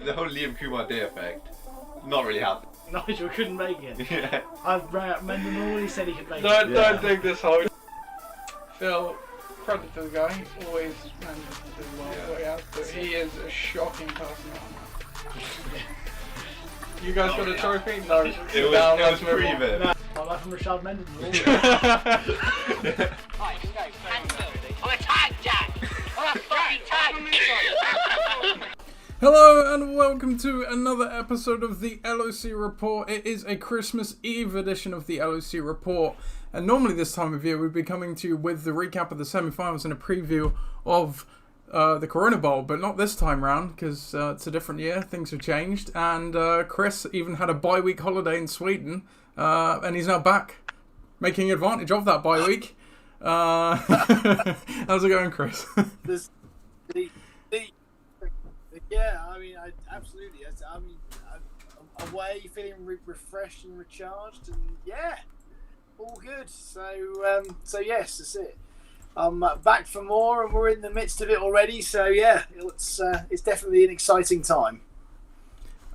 the whole Liam Kumar Day effect, not really happened. Nigel couldn't make it. Yeah. I rang up Mendenhall, he said he could make it. Don't dig this hole. Phil, credit to the guy, he always manages to do well what he has to. He is a shocking person. You guys got a trophy? No. It was pre-event. No, I like from Rashad Mendenhall. I'm a tag jack! I'm a fucking tag! Hello and welcome to another episode of the LOC Report. It is a Christmas Eve edition of the LOC Report, and normally this time of year we'd be coming to you with the recap of the semi-finals and a preview of the Corona Bowl, but not this time round because it's a different year, things have changed, and Chris even had a bye-week holiday in Sweden, and he's now back, making advantage of that bye-week. How's it going, Chris? Yeah, I mean, absolutely. I mean, I'm away, feeling refreshed and recharged, and yeah, all good. So yes, that's it. I'm back for more, and we're in the midst of it already. So yeah, it's definitely an exciting time.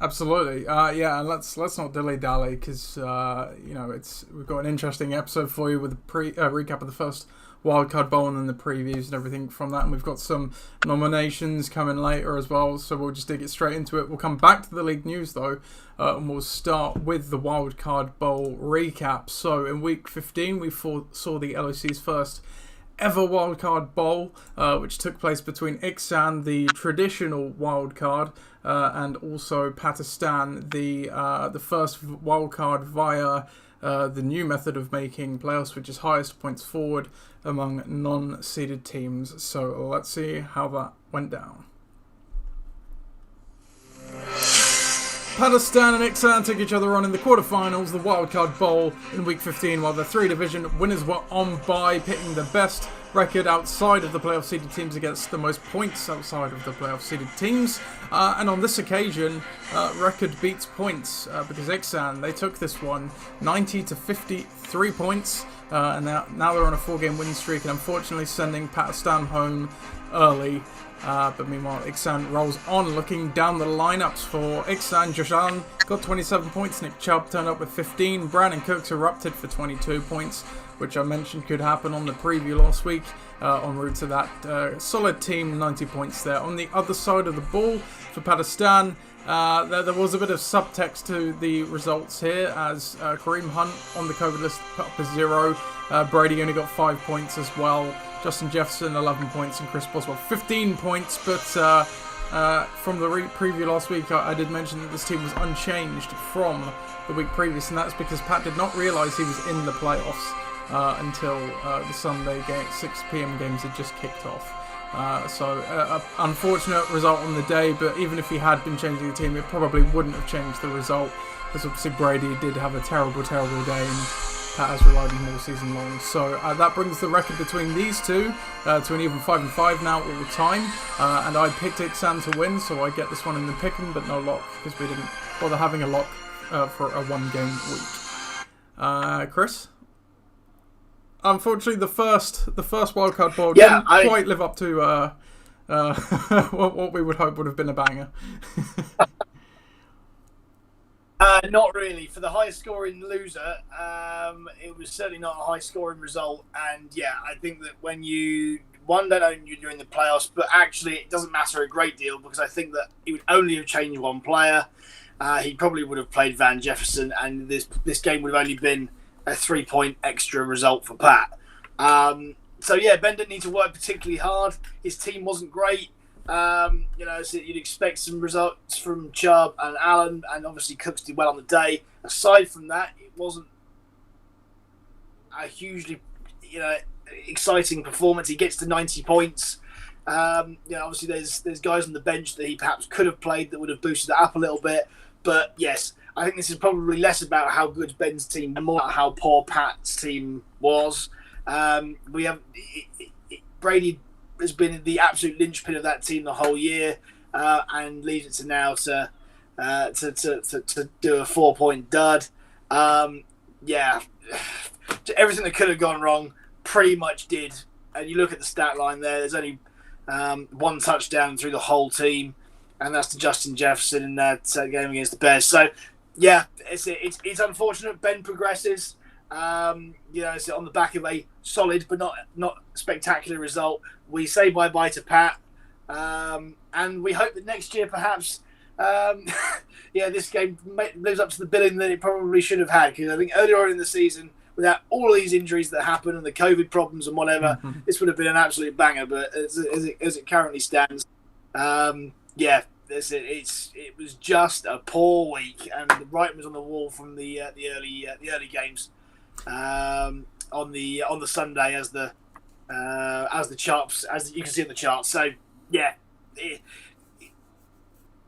Absolutely, yeah. And let's not dilly dally because we've got an interesting episode for you with a recap of the first Wildcard Bowl and then the previews and everything from that, and we've got some nominations coming later as well, so we'll just dig it straight into it. We'll come back to the league news though, and we'll start with the Wildcard Bowl recap. So in week 15 we saw the LOC's first ever Wildcard Bowl, which took place between Ixan, the traditional wildcard, and also Pakistan, the first wildcard via the new method of making playoffs, which is highest points forward among non-seeded teams. So let's see how that went down. Pakistan and Ixan took each other on in the quarterfinals, the Wildcard Bowl in Week 15, while the three division winners were on bye, pitting the best record outside of the playoff seeded teams against the most points outside of the playoff seeded teams. And on this occasion, record beats points because Ixan, they took this one 90 to 53 points, and now they're on a 4-game win streak, and unfortunately sending Pakistan home early. But meanwhile, Ixan rolls on. Looking down the lineups for Ixan, Joshan got 27 points, Nick Chubb turned up with 15, Brandon Cooks erupted for 22 points, which I mentioned could happen on the preview last week, en route to that solid team, 90 points there. On the other side of the ball for Pakistan, there was a bit of subtext to the results here, as Kareem Hunt on the COVID list put up a 0, Brady only got 5 points as well, Justin Jefferson 11 points, and Chris Boswell 15 points, but from the preview last week I did mention that this team was unchanged from the week previous, and that's because Pat did not realise he was in the playoffs until the Sunday game, 6 PM games had just kicked off. So unfortunate result on the day, but even if he had been changing the team, it probably wouldn't have changed the result, because obviously Brady did have a terrible day, and Pat has relied on him all season long. So that brings the record between these two to an even 5-5 now all the time. And I picked Ixan to win, so I get this one in the pick'em, but no lock, because we didn't bother having a lock for a 1-game week. Chris? Unfortunately, the first Wildcard Bowl didn't quite live up to what we would hope would have been a banger. Not really. For the highest scoring loser, it was certainly not a high scoring result. And yeah, I think that when you don't own you're in the playoffs, but actually it doesn't matter a great deal, because I think that he would only have changed one player. He probably would have played Van Jefferson, and this game would have only been a 3-point extra result for Pat. So yeah, Ben didn't need to work particularly hard. His team wasn't great. So you'd expect some results from Chubb and Allen, and obviously Cooks did well on the day. Aside from that, it wasn't a hugely, exciting performance. He gets to 90 points. Obviously there's guys on the bench that he perhaps could have played that would have boosted that up a little bit. But yes, I think this is probably less about how good Ben's team and more about how poor Pat's team was. Brady has been the absolute linchpin of that team the whole year, and leaves it to now to do a 4-point dud. Everything that could have gone wrong pretty much did. And you look at the stat line there. There's only one touchdown through the whole team. and that's to Justin Jefferson in that game against the Bears. So, yeah, it's unfortunate. Ben progresses. It's on the back of a solid but not spectacular result. We say bye-bye to Pat, and we hope that next year perhaps this game lives up to the billing that it probably should have had, because I think earlier on in the season, without all these injuries that happened and the COVID problems and whatever, this would have been an absolute banger. But as it currently stands, it was just a poor week, and the writing was on the wall from the early games on the Sunday as the charts, as you can see in the charts. So yeah,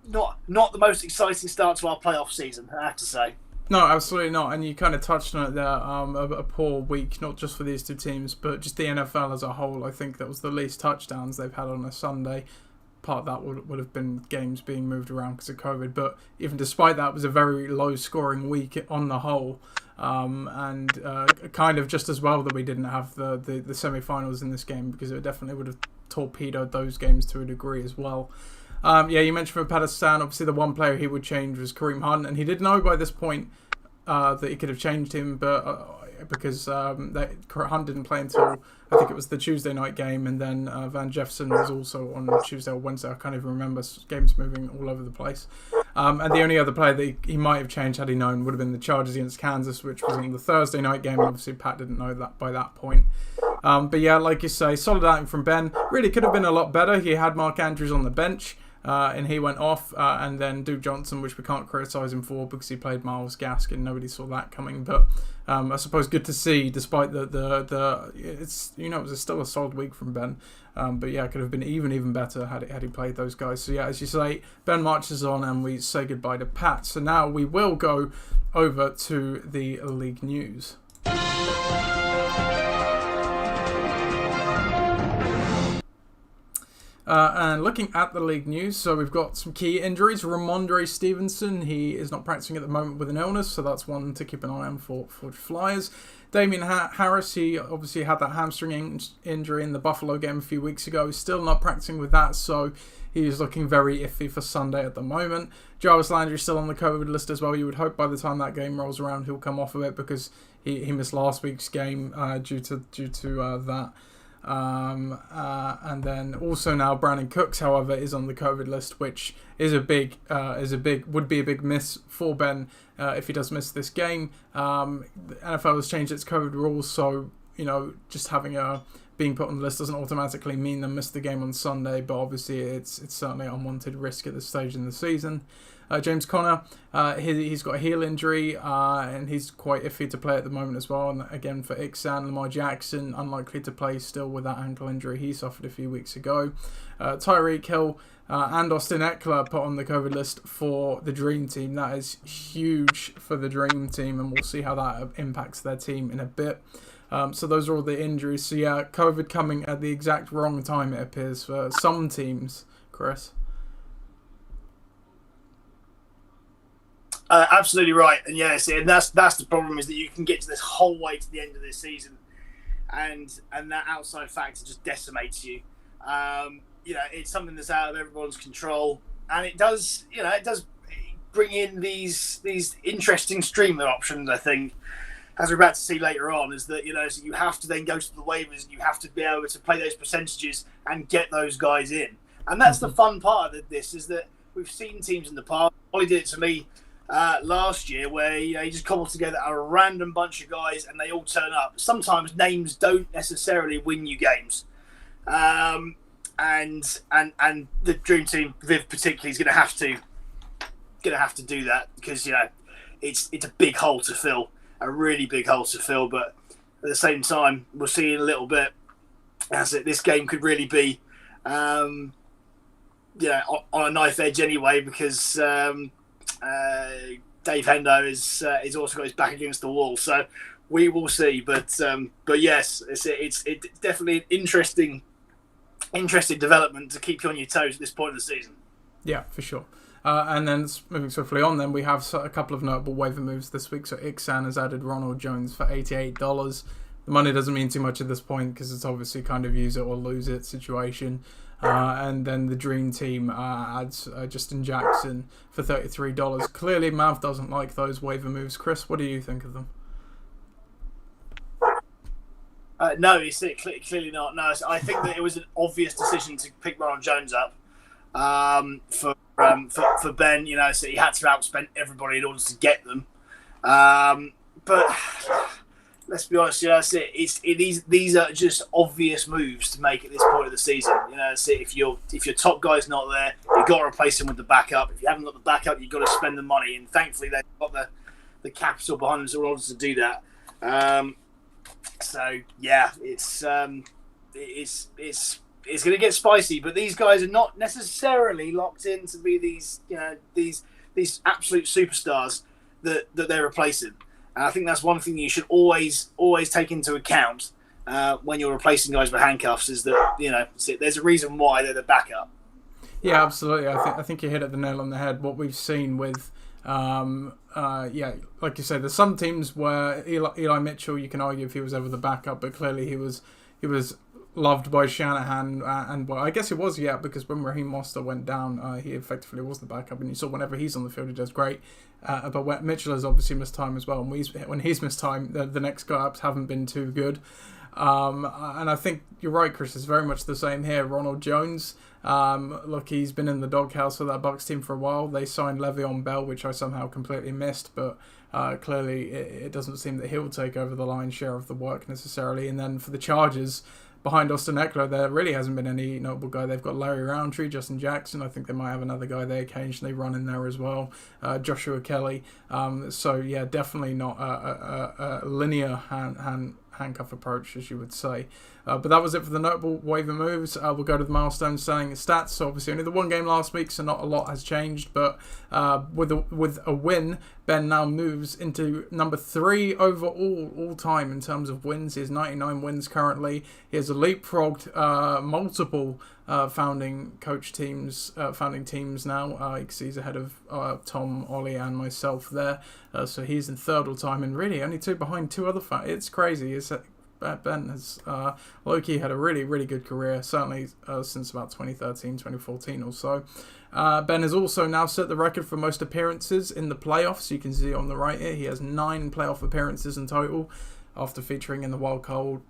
not the most exciting start to our playoff season, I have to say. No, absolutely not. And you kind of touched on it there. A poor week, not just for these two teams, but just the NFL as a whole. I think that was the least touchdowns they've had on a Sunday. Part of that would have been games being moved around because of COVID. But even despite that, it was a very low-scoring week on the whole. And kind of just as well that we didn't have the semi-finals in this game, because it definitely would have torpedoed those games to a degree as well. You mentioned for Pakistan, obviously the one player he would change was Kareem Hunt, and he did know by this point that he could have changed him, but because Hunt didn't play until I think it was the Tuesday night game, and then Van Jefferson was also on Tuesday or Wednesday. I can't even remember. Games moving all over the place. And the only other player that he might have changed had he known would have been the Chargers against Kansas, which was on the Thursday night game. Obviously, Pat didn't know that by that point. But yeah, like you say, solid outing from Ben. Really could have been a lot better. He had Mark Andrews on the bench. And he went off, and then Duke Johnson, which we can't criticise him for because he played Myles Gaskin. Nobody saw that coming, but I suppose good to see, despite it was still a solid week from Ben. But yeah, it could have been even better had he played those guys. So yeah, as you say, Ben marches on, and we say goodbye to Pat. So now we will go over to the league news. And looking at the league news, so we've got some key injuries. Ramondre Stevenson, he is not practicing at the moment with an illness, so that's one to keep an eye on for Flyers. Damian Harris, he obviously had that hamstring injury in the Buffalo game a few weeks ago. He's still not practicing with that, so he's looking very iffy for Sunday at the moment. Jarvis Landry is still on the COVID list as well. You would hope by the time that game rolls around he'll come off of it, because he missed last week's game due to that. And then also now Brandon Cooks, however, is on the COVID list, which is would be a big miss for Ben if he does miss this game. The NFL has changed its COVID rules, so just having being put on the list doesn't automatically mean they missed the game on Sunday, but obviously it's certainly an unwanted risk at this stage in the season. James Conner, he's got a heel injury, and he's quite iffy to play at the moment as well. And again, for Ixan, Lamar Jackson, unlikely to play still with that ankle injury he suffered a few weeks ago. Tyreek Hill and Austin Eckler put on the COVID list for the Dream Team. That is huge for the Dream Team, and we'll see how that impacts their team in a bit. So those are all the injuries. So yeah, COVID coming at the exact wrong time, it appears, for some teams, Chris. Absolutely right, and yes, and that's the problem, is that you can get to this whole way to the end of this season, and that outside factor just decimates you. It's something that's out of everyone's control, and it does bring in these interesting streamer options. I think, as we're about to see later on, is that so you have to then go to the waivers, and you have to be able to play those percentages and get those guys in, and that's the fun part of this, is that we've seen teams in the past. Ollie did it to me last year, where you just cobble together a random bunch of guys and they all turn up. Sometimes names don't necessarily win you games, and the Dream Team, Viv particularly, is going to have to do that, because it's a big hole to fill, a really big hole to fill. But at the same time, we'll see in a little bit as this game could really be on a knife edge anyway, because Dave Hendo is also got his back against the wall, so we will see. But yes, it's definitely an interesting development to keep you on your toes at this point of the season. Yeah, for sure. And then moving swiftly on, then we have a couple of notable waiver moves this week. So Ixan has added Ronald Jones for $88. The money doesn't mean too much at this point, because it's obviously kind of use it or lose it situation. and then the Dream Team adds Justin Jackson for $33. Clearly, Mav doesn't like those waiver moves. Chris, what do you think of them? No, it's clearly not. No, I think that it was an obvious decision to pick Ronald Jones up for Ben. You know, so he had to outspend everybody in order to get them. But let's be honest, you know, these are just obvious moves to make at this point of the season. You know, so if your top guy's not there, you've got to replace him with the backup. If you haven't got the backup, you've got to spend the money. And thankfully, they've got the capital behind them in order to do that. So yeah, it's going to get spicy. But these guys are not necessarily locked in to be these absolute superstars that they're replacing. And I think that's one thing you should always take into account when you're replacing guys with handcuffs, is that, you know, there's a reason why they're the backup. Yeah, absolutely. I think you hit the nail on the head. What we've seen with, like you say, there's some teams where Eli Mitchell, you can argue if he was ever the backup, but clearly he was loved by Shanahan, and well, I guess he was, because when Raheem Mostert went down, he effectively was the backup, and you saw whenever he's on the field, he does great. But when Mitchell has obviously missed time as well, and when he's missed time, the next guy-ups haven't been too good. And I think you're right, Chris. It's very much the same here. Ronald Jones, look, he's been in the doghouse for that Bucs team for a while. They signed Le'Veon Bell, which I somehow completely missed, but clearly it doesn't seem that he'll take over the lion's share of the work necessarily. And then for the Chargers, behind Austin Eckler, there really hasn't been any notable guy. They've got Larry Roundtree, Justin Jackson. I think they might have another guy they occasionally run in there as well. Joshua Kelly. So, yeah, definitely not a linear handcuff approach, as you would say. But that was it for the notable waiver moves. We'll go to the milestone selling stats. So obviously only the one game last week, so not a lot has changed. But with a win, Ben now moves into number 3 overall all time in terms of wins. He has 99 wins currently. He has leapfrogged multiple founding teams now. He's ahead of Tom, Ollie, and myself there. So he's in 3rd all time, and really only 2 behind 2 other It's crazy. Ben has low-key had a really, really good career, certainly since about 2013, 2014 or so. Ben has also now set the record for most appearances in the playoffs. You can see on the right here, he has 9 playoff appearances in total after featuring in the Wildcard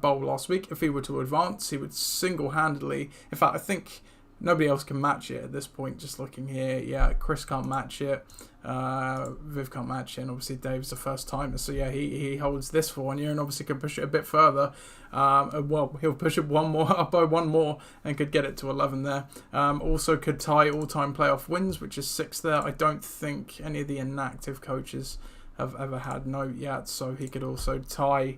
Bowl last week. If he were to advance, he would single-handedly, in fact, I think nobody else can match it at this point, just looking here. Yeah, Chris can't match it. Viv can't match it, and obviously Dave's the first timer, so yeah, he holds this for 1 year and obviously can push it a bit further. He'll push it up by one more and could get it to 11 there. Also could tie all-time playoff wins, which is 6 there. I don't think any of the inactive coaches have ever had note yet, so he could also tie.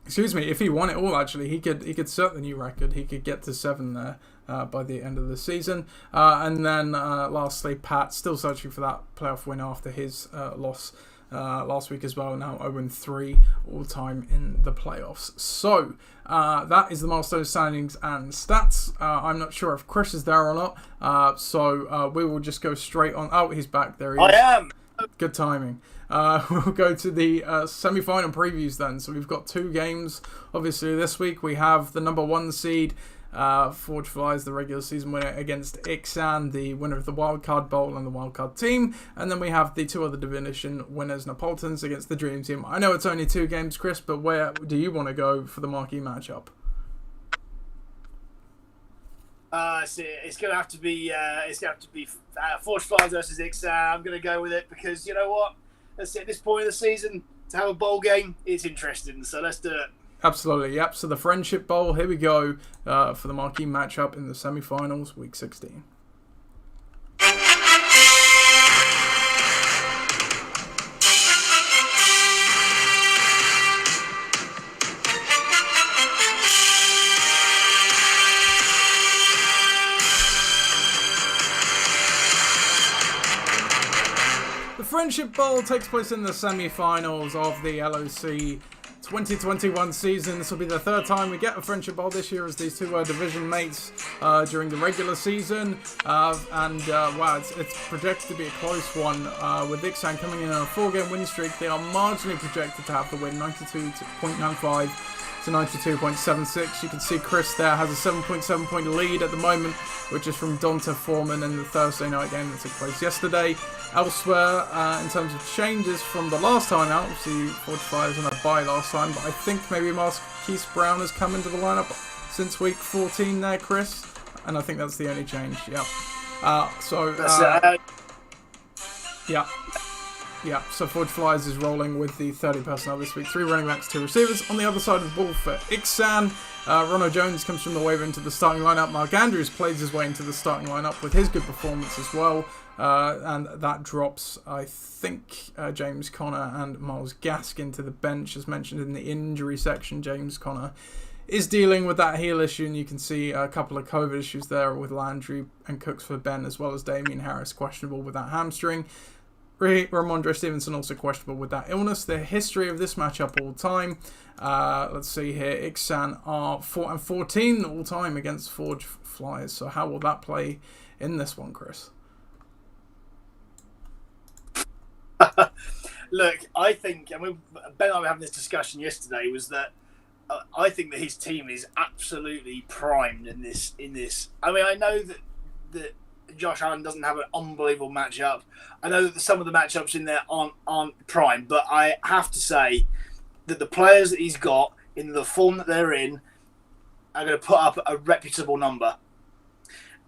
If he won it all, actually, he could set the new record. He could get to 7 there by the end of the season. And then lastly, Pat, still searching for that playoff win after his loss last week as well. Now 0-3 all time in the playoffs. So that is the milestone standings and stats. I'm not sure if Chris is there or not. So we will just go straight on. Oh, he's back. There he is. I am. Good timing. We'll go to the semi-final previews then. So we've got 2 games. Obviously this week we have the number 1 seed, Forge Flies, the regular season winner, against Ixan, the winner of the Wildcard Bowl and the Wildcard team. And then we have the 2 other division winners, Napolitans, against the Dream Team. I know it's only 2 games, Chris, but where do you want to go for the marquee matchup? It's gonna have to be Forge Flies versus Ixan. I'm gonna go with it because, you know what? At this point of the season, to have a bowl game, it's interesting. So let's do it. Absolutely, yep. So the Friendship Bowl, here we go for the marquee matchup in the semi-finals, week 16. Friendship Bowl takes place in the semi-finals of the LOC 2021 season. This will be the 3rd time we get a Friendship Bowl this year, as these 2 division mates during the regular season. Wow, it's projected to be a close one, with Ixan coming in on a 4-game winning streak. They are marginally projected to have the win, 92.95 to 92.76. You can see Chris there has a 7.7 point lead at the moment, which is from Donta Foreman in the Thursday night game that took place yesterday. Elsewhere, in terms of changes from the last time out, obviously Forge Flyers on a bye last time, but I think maybe Marquise Brown has come into the lineup since week 14 there, Chris, and I think that's the only change. Yeah. Yeah, so Forge Flyers is rolling with the 30 personnel this week. 3 running backs, 2 receivers. On the other side of the ball for Ixan, Rono Jones comes from the waiver into the starting lineup. Mark Andrews plays his way into the starting lineup with his good performance as well. And that drops, I think, James Conner and Miles Gaskin to the bench. As mentioned in the injury section, James Conner is dealing with that heel issue, and you can see a couple of COVID issues there with Landry and Cooks for Ben, as well as Damian Harris questionable with that hamstring. Ramondre Stevenson also questionable with that illness. The history of this matchup all time. Let's see here. Ixan are 4-14 all time against Forge Flyers. So how will that play in this one, Chris? Look, I think, Ben and I were having this discussion yesterday, was that I think that his team is absolutely primed in this. I mean, I know that Josh Allen doesn't have an unbelievable matchup. I know that some of the matchups in there aren't prime, but I have to say that the players that he's got in the form that they're in are going to put up a reputable number.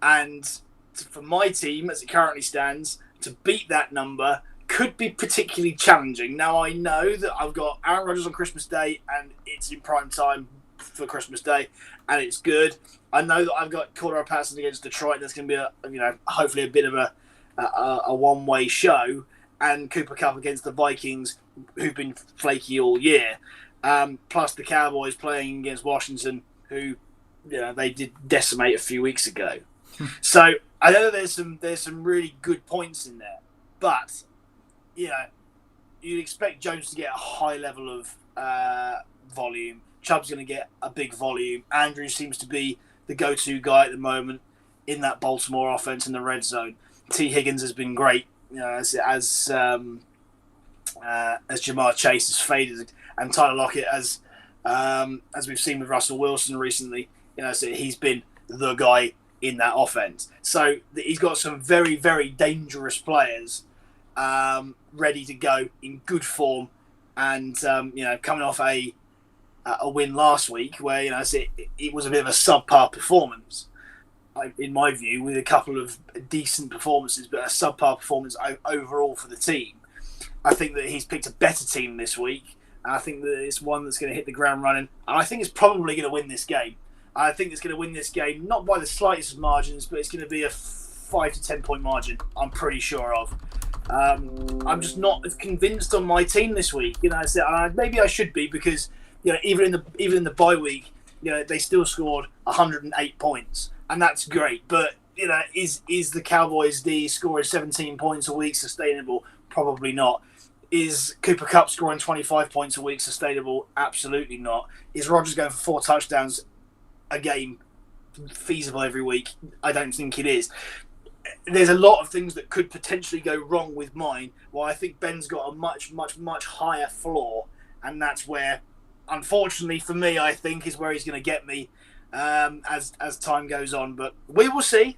And for my team, as it currently stands, to beat that number could be particularly challenging. Now, I know that I've got Aaron Rodgers on Christmas Day, and it's in prime time for Christmas Day, and it's good. I know that I've got Cordero Patterson against Detroit. That's going to be hopefully a bit of a one-way show, and Cooper Kupp against the Vikings, who've been flaky all year. Plus the Cowboys playing against Washington, who they did decimate a few weeks ago. So I know there's some really good points in there, but you'd expect Jones to get a high level of volume. Chubb's going to get a big volume. Andrews seems to be the go-to guy at the moment in that Baltimore offense in the red zone. T. Higgins has been great, as Jamar Chase has faded, and Tyler Lockett, as we've seen with Russell Wilson recently, so he's been the guy in that offense. So he's got some very, very dangerous players ready to go in good form, and coming off a win last week where it was a bit of a subpar performance, in my view, with a couple of decent performances, but a subpar performance overall for the team. I think that he's picked a better team this week, and I think that it's one that's going to hit the ground running, and I think it's probably going to win this game. I think it's going to win this game, not by the slightest of margins, but it's going to be a 5 to 10 point margin, I'm pretty sure of. I'm just not as convinced on my team this week. Maybe I should be, because even in the bye week, they still scored 108 points, and that's great. But is the Cowboys D scoring 17 points a week sustainable? Probably not. Is Cooper Kupp scoring 25 points a week sustainable? Absolutely not. Is Rodgers going for 4 touchdowns a game feasible every week? I don't think it is. There's a lot of things that could potentially go wrong with mine. Well, I think Ben's got a much, much, much higher floor, and that's where, unfortunately for me, I think is where he's going to get me as time goes on. But we will see.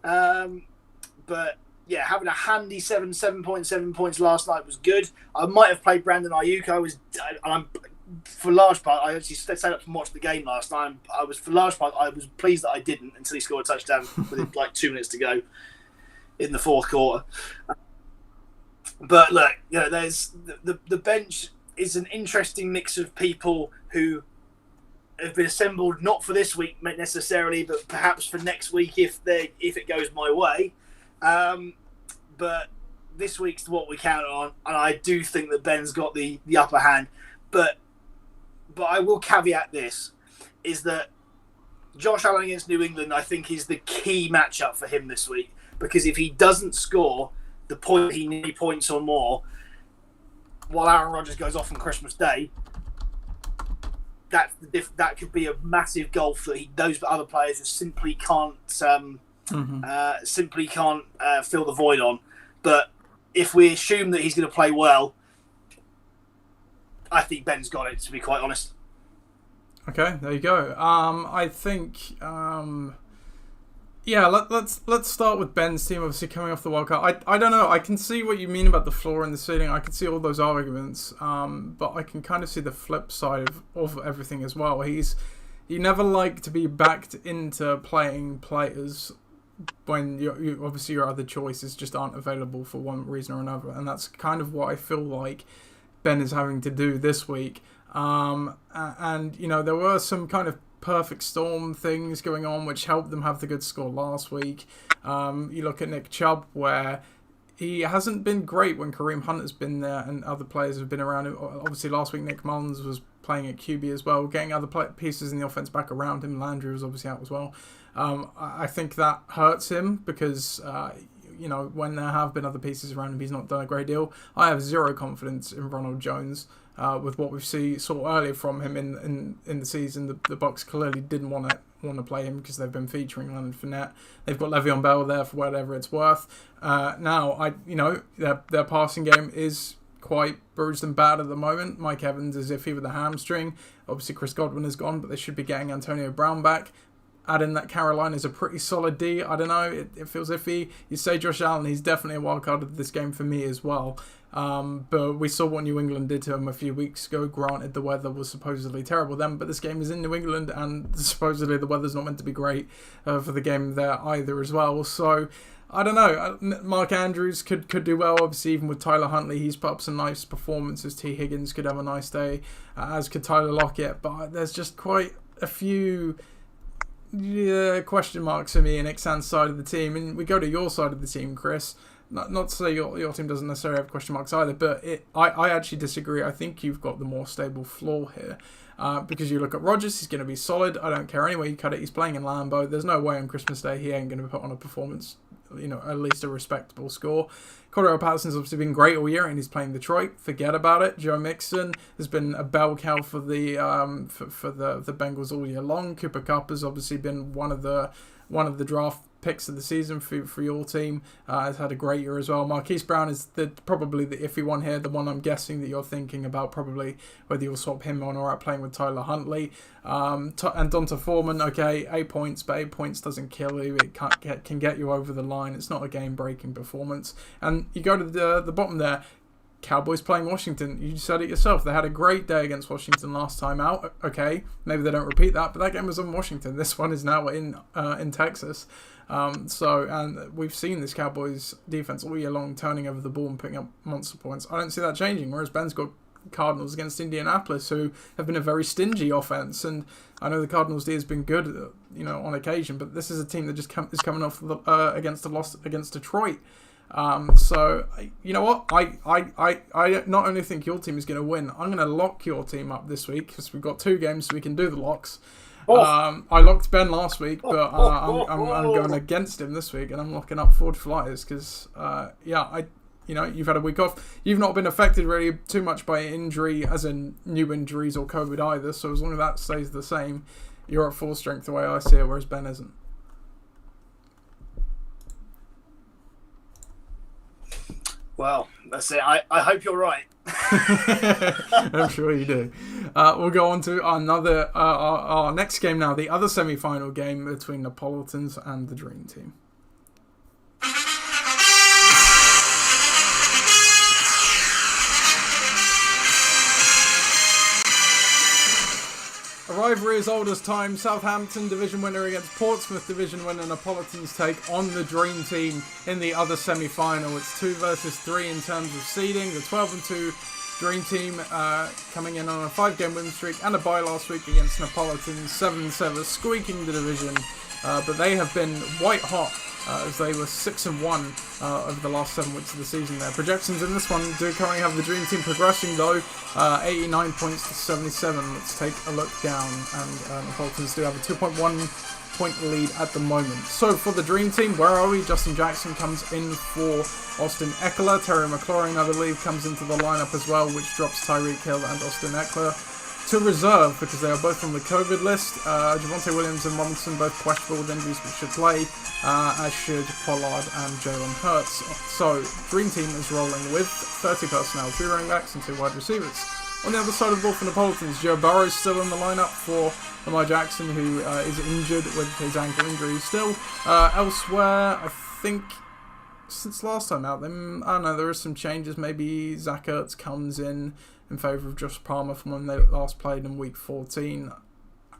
But yeah, having a handy 7.7 points last night was good. I might have played Brandon Ayuk. For large part, I actually stayed up and watched the game last night. I was pleased that I didn't until he scored a touchdown with like 2 minutes to go in the fourth quarter. But look, there's the bench is an interesting mix of people who have been assembled not for this week necessarily, but perhaps for next week if it goes my way. But this week's what we count on, and I do think that Ben's got the upper hand. But I will caveat this, is that Josh Allen against New England, I think, is the key matchup for him this week. Because if he doesn't score the point he needs points or more, while Aaron Rodgers goes off on Christmas Day, that could be a massive gulf that those other players just simply can't fill the void on. But if we assume that he's going to play well, I think Ben's got it, to be quite honest. Okay, there you go. I think, yeah, let's start with Ben's team. Obviously, coming off the wildcard, I don't know. I can see what you mean about the floor and the ceiling. I can see all those arguments, but I can kind of see the flip side of everything as well. He never liked to be backed into playing players when you obviously your other choices just aren't available for one reason or another, and that's kind of what I feel like Ben is having to do this week. And you know, there were some kind of perfect storm things going on which helped them have the good score last week. You look at Nick Chubb, where he hasn't been great when Kareem Hunt has been there and other players have been around him. Obviously last week Nick Mullins was playing at QB as well, getting other pieces in the offense back around him. Landry was obviously out as well. I think that hurts him because you know, when there have been other pieces around him, he's not done a great deal. I have zero confidence in Ronald Jones with what we saw earlier from him in the season. The Bucs clearly didn't want to play him because they've been featuring Leonard Fournette. They've got Le'Veon Bell there for whatever it's worth. Now, their passing game is quite bruised and bad at the moment. Mike Evans is iffy with the hamstring. Obviously, Chris Godwin is gone, but they should be getting Antonio Brown back. Add in that Carolina is a pretty solid D. I don't know. It feels iffy. You say Josh Allen, he's definitely a wild card of this game for me as well. But we saw what New England did to him a few weeks ago. Granted, the weather was supposedly terrible then, but this game is in New England, and supposedly the weather's not meant to be great for the game there either as well. So, I don't know. Mark Andrews could do well. Obviously, even with Tyler Huntley, he's put up some nice performances. T. Higgins could have a nice day, as could Tyler Lockett. But there's just quite a few question marks for me in Ixan's side of the team. And we go to your side of the team, Chris. Not to say your team doesn't necessarily have question marks either, but I actually disagree. I think you've got the more stable floor here. Because you look at Rodgers, he's going to be solid. I don't care anyway you cut it. He's playing in Lambeau. There's no way on Christmas Day he ain't going to put on a performance, you know, at least a respectable score. Cordero Patterson's obviously been great all year, and he's playing Detroit. Forget about it. Joe Mixon has been a bell cow for the Bengals all year long. Cooper Kupp has obviously been one of the draft picks of the season for your team. Has had a great year as well. Marquise Brown is probably the iffy one here, the one I'm guessing that you're thinking about, probably whether you'll swap him on or out playing with Tyler Huntley. And Donta Foreman, okay, 8 points, but 8 points doesn't kill you. It can get you over the line. It's not a game-breaking performance. And you go to the bottom there, Cowboys playing Washington. You said it yourself. They had a great day against Washington last time out. Okay, maybe they don't repeat that, but that game was in Washington. This one is now in Texas. And we've seen this Cowboys defense all year long turning over the ball and putting up monster points. I don't see that changing. Whereas Ben's got Cardinals against Indianapolis, who have been a very stingy offense. And I know the Cardinals D has been good, you know, on occasion, but this is a team that just is coming off against a loss against Detroit. So you know what? I not only think your team is going to win, I'm going to lock your team up this week because we've got 2 games, so we can do the locks. I locked Ben last week, but I'm going against him this week, and I'm locking up Ford Flyers because you've had a week off. You've not been affected really too much by injury, as in new injuries or COVID either. So as long as that stays the same, you're at full strength the way I see it, whereas Ben isn't. Well, that's it. I hope you're right. I'm sure you do. We'll go on to our next game now, the other semi-final game between the Napolitans and the Dream Team. A rivalry as old as time. Southampton division winner against Portsmouth division winner Napolitans take on the Dream Team in the other semi-final. It's 2 versus 3 in terms of seeding. The 12-2 Dream Team coming in on a 5-game win streak and a bye last week against Napolitans, 7-7, squeaking the division. But they have been white hot as they were 6-1 over the last 7 weeks of the season. Their projections in this one do currently have the Dream Team progressing though, 89 points to 77. Let's take a look down, and Napolitans do have a 2.1 point lead at the moment. So for the Dream Team, where are we? Justin Jackson comes in for Austin Eckler. Terry McLaurin, I believe, comes into the lineup as well, which drops Tyreek Hill and Austin Eckler to reserve because they are both on the COVID list. Javonte Williams and Robinson both questionable with injuries but should play, as should Pollard and Jalen Hurts. So Dream Team is rolling with 30 personnel, 3 running backs and 2 wide receivers. On the other side of the ball for Napolitans, Joe Burrow's still in the lineup for Lamar Jackson, who is injured with his ankle injury still. Elsewhere, I think since last time out, I don't know, there are some changes. Maybe Zach Ertz comes in favour of Josh Palmer from when they last played in Week 14.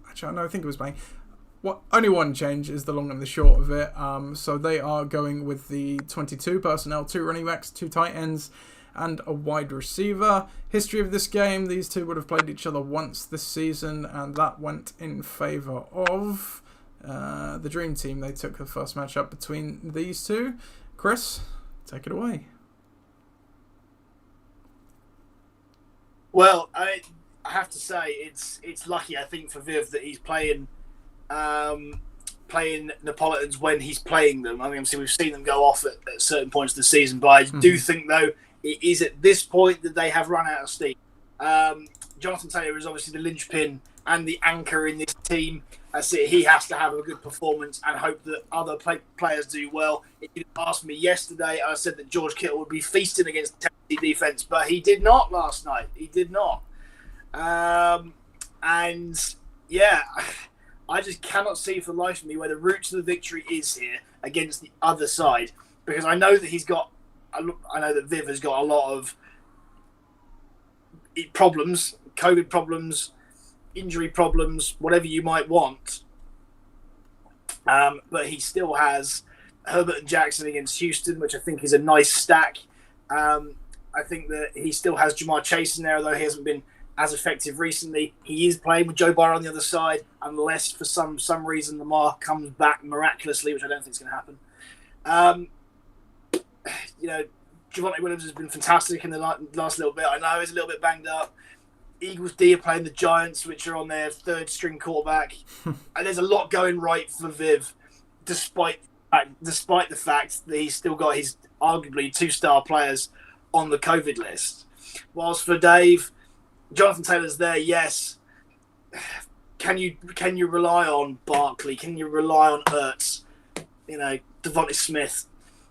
Actually, I think it was playing. Only one change is the long and the short of it. So they are going with the 22 personnel, 2 running backs, 2 tight ends, and a wide receiver. History of this game, these two would have played each other once this season, and that went in favour of the Dream Team. They took the first matchup between these two. Chris, take it away. Well, I have to say it's lucky, I think, for Viv that he's playing Napolitans when he's playing them. I mean, obviously we've seen them go off at certain points of the season, but I do think, though, it is at this point that they have run out of steam. Jonathan Taylor is obviously the linchpin and the anchor in this team. He has to have a good performance and hope that other players do well. If you asked me yesterday, I said that George Kittle would be feasting against the Tennessee defense, but he did not last night. He did not. And, yeah, I just cannot see for the life of me where the route to the victory is here against the other side, because I know that I know that Viv has got a lot of problems, COVID problems, injury problems, whatever you might want. But he still has Herbert and Jackson against Houston, which I think is a nice stack. I think that he still has Jamar Chase in there, although he hasn't been as effective recently. He is playing with Joe Burrow on the other side, unless for some reason Lamar comes back miraculously, which I don't think is going to happen. Javonte Williams has been fantastic in the last little bit. I know he's a little bit banged up. Eagles D are playing the Giants, which are on their third string quarterback. And there's a lot going right for Viv, despite the fact that he's still got his arguably 2-star players on the COVID list. Whilst for Dave, Jonathan Taylor's there, yes. Can you rely on Barkley? Can you rely on Ertz? Devontae Smith,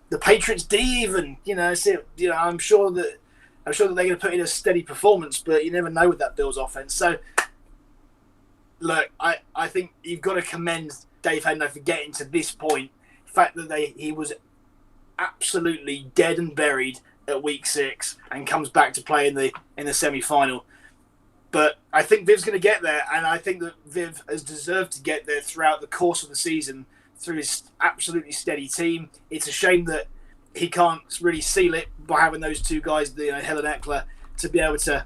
the Patriots D even. I'm sure that they're going to put in a steady performance, but you never know with that Bills offense. So, look, I think you've got to commend Dave Henno for getting to this point. The fact that he was absolutely dead and buried at Week 6 and comes back to play in the semi-final. But I think Viv's going to get there, and I think that Viv has deserved to get there throughout the course of the season through his absolutely steady team. It's a shame that he can't really seal it by having those two guys, Hill and Eckler, to be able to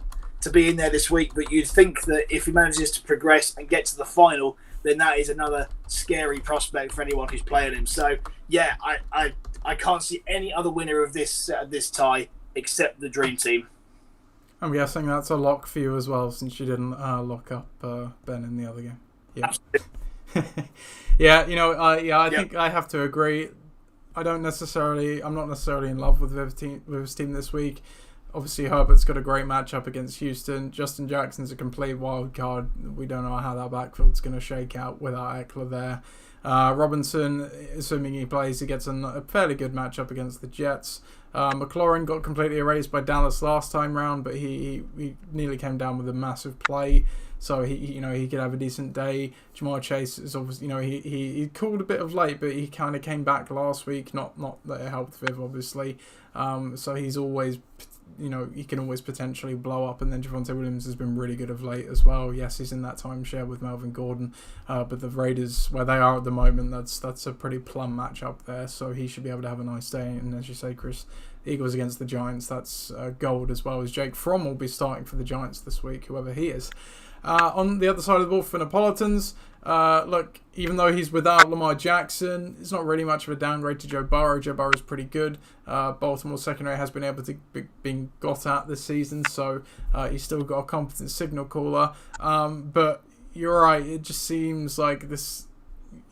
be in there this week. But you'd think that if he manages to progress and get to the final, then that is another scary prospect for anyone who's playing him. So, yeah, I can't see any other winner of this tie except the Dream Team. I'm guessing that's a lock for you as well, since you didn't lock up Ben in the other game. Yeah. Absolutely. I think I have to agree. I'm not necessarily in love with Viv's team this week. Obviously, Herbert's got a great matchup against Houston. Justin Jackson's a complete wild card. We don't know how that backfield's going to shake out without Eckler there. Robinson, assuming he plays, he gets a fairly good matchup against the Jets. McLaurin got completely erased by Dallas last time round, but he nearly came down with a massive play, so he could have a decent day. Jamar Chase is obviously, he called a bit of late, but he kind of came back last week. Not that it helped Viv, obviously. So he's always, he can always potentially blow up. And then Javonte Williams has been really good of late as well. Yes, he's in that timeshare with Melvin Gordon, but the Raiders, where they are at the moment, that's a pretty plum matchup there. So he should be able to have a nice day. And as you say, Chris, Eagles against the Giants, that's gold as well, as Jake Fromm will be starting for the Giants this week, whoever he is. On the other side of the ball for Napolitans, look, even though he's without Lamar Jackson, it's not really much of a downgrade to Joe Burrow. Joe Burrow's pretty good. Baltimore's secondary has been able to be got at this season, so he's still got a competent signal caller. But you're right, it just seems like this,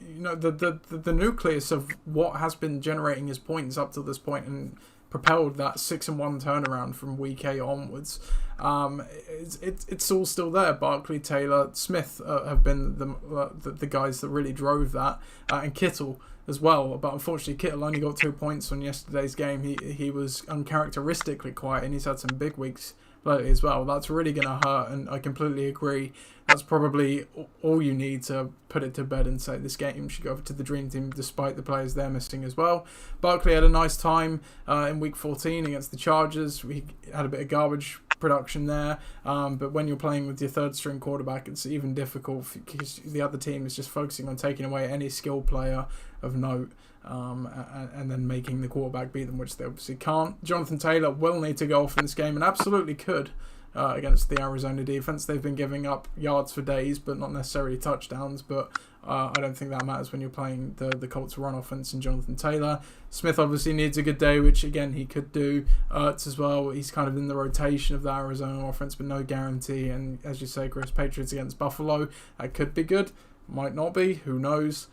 the nucleus of what has been generating his points up to this point and propelled that 6-1 turnaround from week 8 onwards. It's all still there. Barkley, Taylor, Smith have been the guys that really drove that, and Kittle as well. But unfortunately, Kittle only got 2 points on yesterday's game. He was uncharacteristically quiet, and he's had some big weeks lately as well. That's really going to hurt, and I completely agree. That's probably all you need to put it to bed and say this game should go over to the Dream Team, despite the players they're missing as well. Barkley had a nice time in Week 14 against the Chargers. We had a bit of garbage production there, but when you're playing with your third-string quarterback, it's even difficult because the other team is just focusing on taking away any skill player of note. And then making the quarterback beat them, which they obviously can't. Jonathan Taylor will need to go off in this game, and absolutely could against the Arizona defense. They've been giving up yards for days, but not necessarily touchdowns. But I don't think that matters when you're playing the Colts run offense and Jonathan Taylor. Smith obviously needs a good day, which again he could do. Ertz as well. He's kind of in the rotation of the Arizona offense, but no guarantee. And as you say, Chris, Patriots against Buffalo, that could be good. Might not be. Who knows?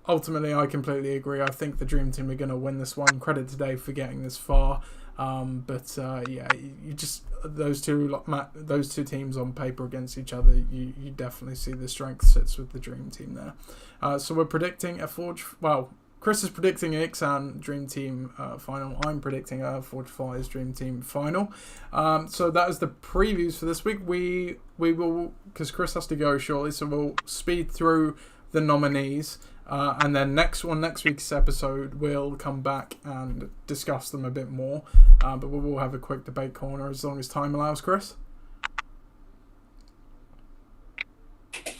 Ultimately, I completely agree. I think the Dream Team are going to win this one. Credit today for getting this far. Yeah, you just those two teams on paper against each other, you definitely see the strength sits with the Dream Team there. So we're predicting a Forge. Well, Chris is predicting an Ixan Dream Team final. I'm predicting a Forge Flyers Dream Team final. So that is the previews for this week. We will, because Chris has to go shortly, so we'll speed through the nominees. And then next week's episode, we'll come back and discuss them a bit more. But we will have a quick debate corner as long as time allows, Chris.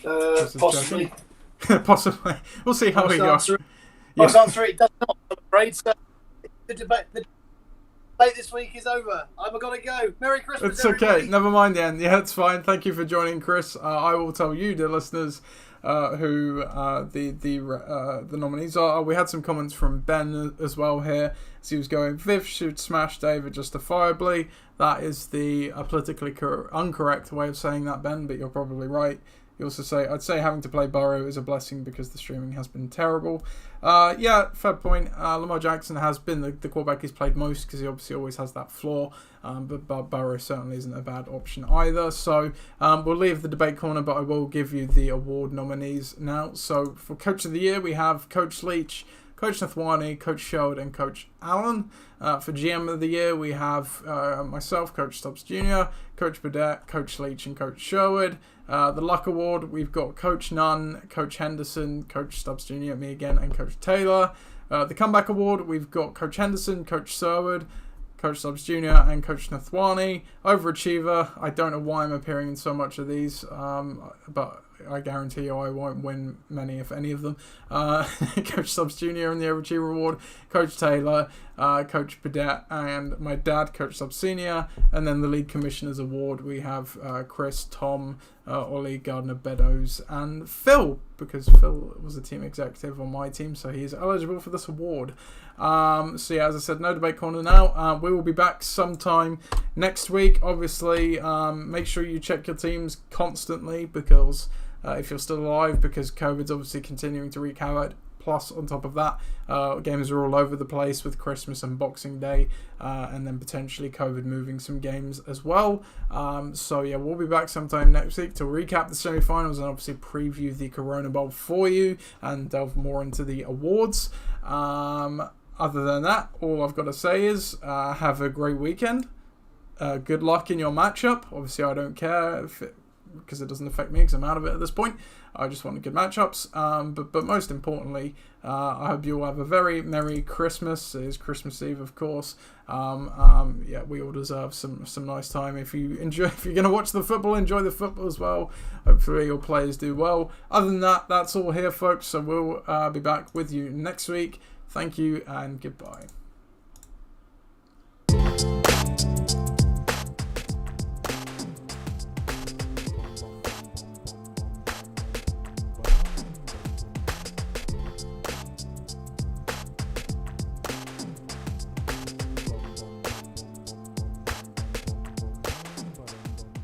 Possibly. Possibly. We'll see how we go. Most answer it does not, I'm afraid. So the debate this week is over. I've got to go. Merry Christmas, It's everybody. okay. Never mind the end. Yeah, it's fine. Thank you for joining, Chris. I will tell you, dear listeners, who the nominees are. We had some comments from Ben as well here. As he was going, Viv should smash David justifiably. That is the politically incorrect way of saying that, Ben, but you're probably right. You also say, I'd say having to play Burrow is a blessing because the streaming has been terrible. Yeah, fair point. Lamar Jackson has been the quarterback he's played most because he obviously always has that flaw. But Burrow certainly isn't a bad option either. So we'll leave the debate corner, but I will give you the award nominees now. So for Coach of the Year, we have Coach Leach, Coach Nathwani, Coach Sherwood, and Coach Allen. For GM of the Year, we have myself, Coach Stubbs Jr., Coach Burdett, Coach Leach, and Coach Sherwood. The Luck Award, we've got Coach Nunn, Coach Henderson, Coach Stubbs Jr., me again, and Coach Taylor. The Comeback Award, we've got Coach Henderson, Coach Sherwood, Coach Stubbs Jr., and Coach Nathwani. Overachiever, I don't know why I'm appearing in so much of these, but I guarantee you I won't win many, if any of them. Coach Stubbs Jr. in the Overachiever Award, Coach Taylor, Coach Burdett, and my dad, Coach Stubbs Sr. And then the League Commissioners Award, we have Chris, Tom, Ollie, Gardner, Beddoes, and Phil, because Phil was a team executive on my team, so he is eligible for this award. So yeah, as I said, no debate corner now. We will be back sometime next week. Obviously, make sure you check your teams constantly, because if you're still alive, because COVID's obviously continuing to wreak havoc. Plus, on top of that, games are all over the place with Christmas and Boxing Day, and then potentially COVID moving some games as well. So yeah, we'll be back sometime next week to recap the semi-finals and obviously preview the Corona Bowl for you and delve more into the awards. Other than that, all I've got to say is have a great weekend. Good luck in your matchup. Obviously, I don't care because it doesn't affect me because I'm out of it at this point. I just want good matchups. But most importantly, I hope you all have a very Merry Christmas. It is Christmas Eve, of course. Yeah, we all deserve some nice time. If you're going to watch the football, enjoy the football as well. Hopefully your players do well. Other than that, that's all here, folks. So we'll be back with you next week. Thank you and goodbye.